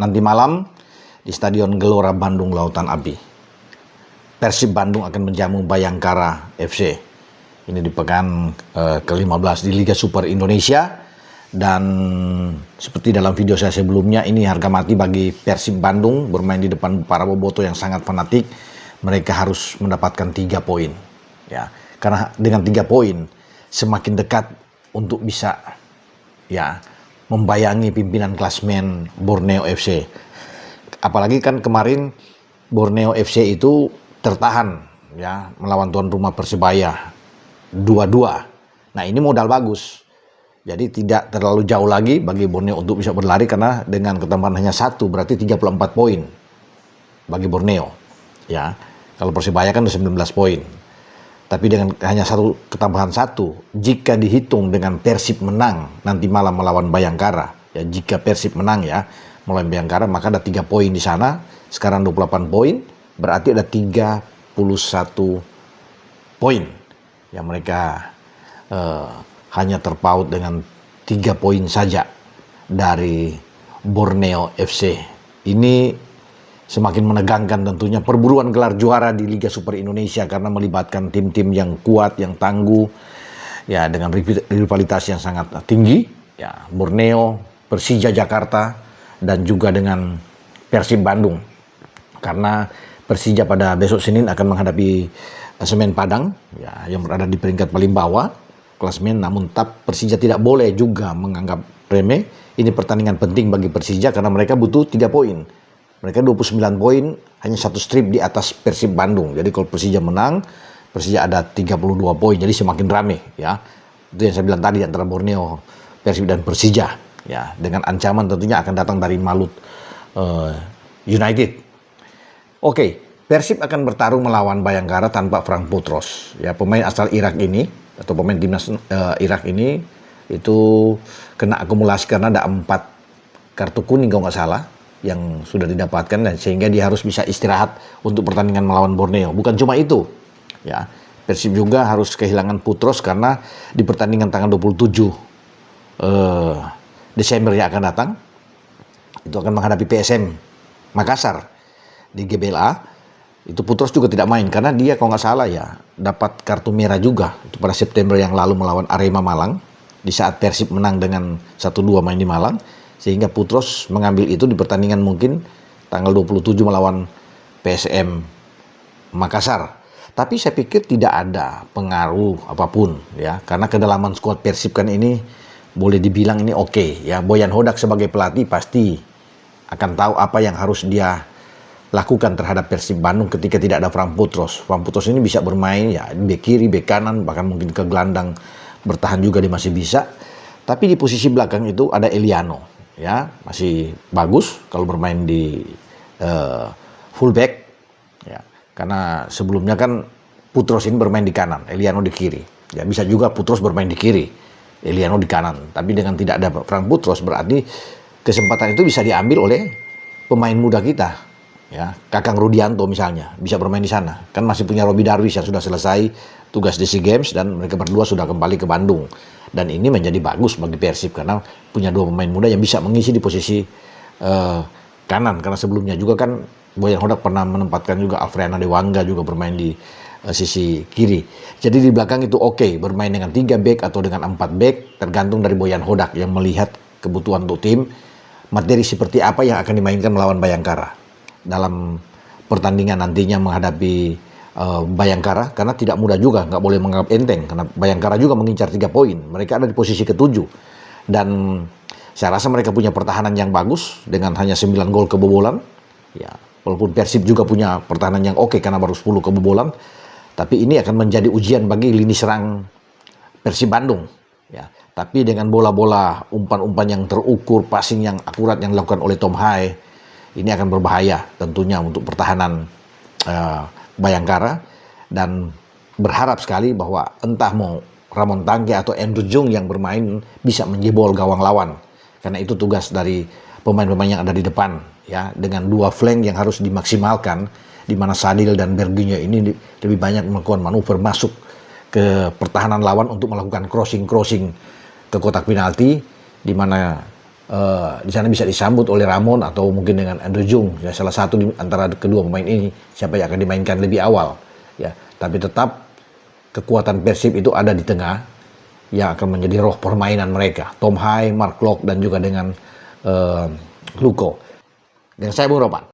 nanti malam di Stadion Gelora Bandung Lautan Api. Persib Bandung akan menjamu Bayangkara FC. Ini di pekan ke-15 di Liga Super Indonesia. Dan seperti dalam video saya sebelumnya, ini harga mati bagi Persib Bandung bermain di depan para boboto yang sangat fanatik. Mereka harus mendapatkan 3 poin. Ya, karena dengan 3 poin semakin dekat untuk bisa membayangi pimpinan klasmen Borneo FC. Apalagi kan kemarin Borneo FC itu tertahan melawan tuan rumah Persebaya 2-2. Nah, ini modal bagus. Jadi tidak terlalu jauh lagi bagi Borneo untuk bisa berlari, karena dengan ketambahan hanya 1 berarti 34 poin bagi Borneo. Ya, kalau Persebaya kan 19 poin. Tapi dengan hanya ketambahan 1, jika dihitung dengan Persib menang nanti malam melawan Bayangkara, jika Persib menang melawan Bayangkara, maka ada 3 poin di sana. Sekarang 28 poin, berarti ada 31 poin yang mereka hanya terpaut dengan 3 poin saja dari Borneo FC. Ini semakin menegangkan tentunya perburuan gelar juara di Liga Super Indonesia, karena melibatkan tim-tim yang kuat, yang tangguh, dengan rivalitas yang sangat tinggi. Borneo, Persija Jakarta, dan juga dengan Persib Bandung. Karena Persija pada besok Senin akan menghadapi Semen Padang, yang berada di peringkat paling bawah klasmen. Namun Persija tidak boleh juga menganggap remeh. Ini pertandingan penting bagi Persija karena mereka butuh 3 poin. Mereka 29 poin, hanya 1 strip di atas Persib Bandung. Jadi kalau Persija menang, Persija ada 32 poin. Jadi semakin rame Itu yang saya bilang tadi antara Borneo, Persib dan Persija. Dengan ancaman tentunya akan datang dari Malut United. Oke, Persib akan bertarung melawan Bayangkara tanpa Frank Putros. Pemain asal Irak ini, atau pemain timnas Irak ini, itu kena akumulasi karena ada 4 kartu kuning kalau nggak salah yang sudah didapatkan, dan sehingga dia harus bisa istirahat untuk pertandingan melawan Borneo. Bukan cuma itu, Persib juga harus kehilangan Putros karena di pertandingan tanggal 27 Desember yang akan datang, itu akan menghadapi PSM Makassar di GBLA. Itu Putros juga tidak main karena dia kalau nggak salah dapat kartu merah juga itu pada September yang lalu melawan Arema Malang, di saat Persib menang dengan 1-2 main di Malang, sehingga Putros mengambil itu di pertandingan mungkin tanggal 27 melawan PSM Makassar. Tapi saya pikir tidak ada pengaruh apapun karena kedalaman skuad Persib kan ini boleh dibilang ini oke. Boyan Hodak sebagai pelatih pasti akan tahu apa yang harus dia lakukan terhadap Persib Bandung ketika tidak ada Frank Putros. Frank Putros ini bisa bermain di bek kiri, bek kanan, bahkan mungkin ke gelandang, bertahan juga dia masih bisa. Tapi di posisi belakang itu ada Eliano, masih bagus kalau bermain di fullback, karena sebelumnya kan Putros ini bermain di kanan, Eliano di kiri. Bisa juga Putros bermain di kiri, Eliano di kanan. Tapi dengan tidak ada Frank Putros berarti kesempatan itu bisa diambil oleh pemain muda kita. Kakang Rudianto misalnya bisa bermain di sana. Kan masih punya Robby Darwish yang sudah selesai tugas di SEA Games dan mereka berdua sudah kembali ke Bandung. Dan ini menjadi bagus bagi Persib karena punya 2 pemain muda yang bisa mengisi di posisi kanan. Karena sebelumnya juga kan Boyan Hodak pernah menempatkan juga Alfreana Dewangga juga bermain di sisi kiri. Jadi di belakang itu oke, bermain dengan 3 back atau dengan 4 back, tergantung dari Boyan Hodak yang melihat kebutuhan untuk tim, materi seperti apa yang akan dimainkan melawan Bayangkara dalam pertandingan nantinya menghadapi Bayangkara, karena tidak mudah juga, nggak boleh menganggap enteng karena Bayangkara juga mengincar 3 poin. Mereka ada di posisi ke-7 dan saya rasa mereka punya pertahanan yang bagus dengan hanya 9 gol kebobolan. Walaupun Persib juga punya pertahanan yang oke karena baru 10 kebobolan, tapi ini akan menjadi ujian bagi lini serang Persib Bandung. Tapi dengan bola-bola umpan-umpan yang terukur, passing yang akurat yang dilakukan oleh Tom Hai, ini akan berbahaya tentunya untuk pertahanan Bayangkara, dan berharap sekali bahwa entah mau Ramon Tangke atau Andrew Jung yang bermain bisa menjebol gawang lawan, karena itu tugas dari pemain-pemain yang ada di depan dengan 2 flank yang harus dimaksimalkan, di mana Sadil dan Berginho ini lebih banyak melakukan manuver masuk ke pertahanan lawan untuk melakukan crossing ke kotak penalti, di mana di sana bisa disambut oleh Ramon atau mungkin dengan Andrew Jung, ya salah satu antara kedua pemain ini siapa yang akan dimainkan lebih awal, ya. Tapi tetap kekuatan Persib itu ada di tengah yang akan menjadi roh permainan mereka. Tom Hai, Mark Locke dan juga dengan Luko. Dan saya Bung Ropan.